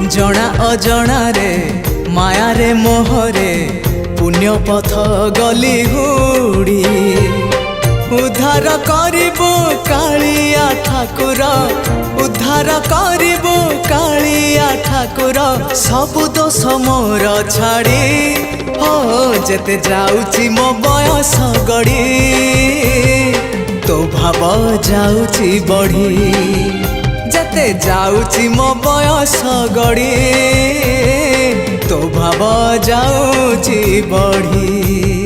जणा अजणा रे माया रे मोहरे पुण्य पथ गली हुड़ी उद्धार करिबो कालिया ठाकुर उद्धार करिबो कालिया ठाकुर सबु दोष मोर छाड़ी हो जेते जाउची मो बयस गड़ी तो भाव जाउची बढ़ी जेते जाउची मो बयस गड़ी तो भाव जाउची बढ़ी।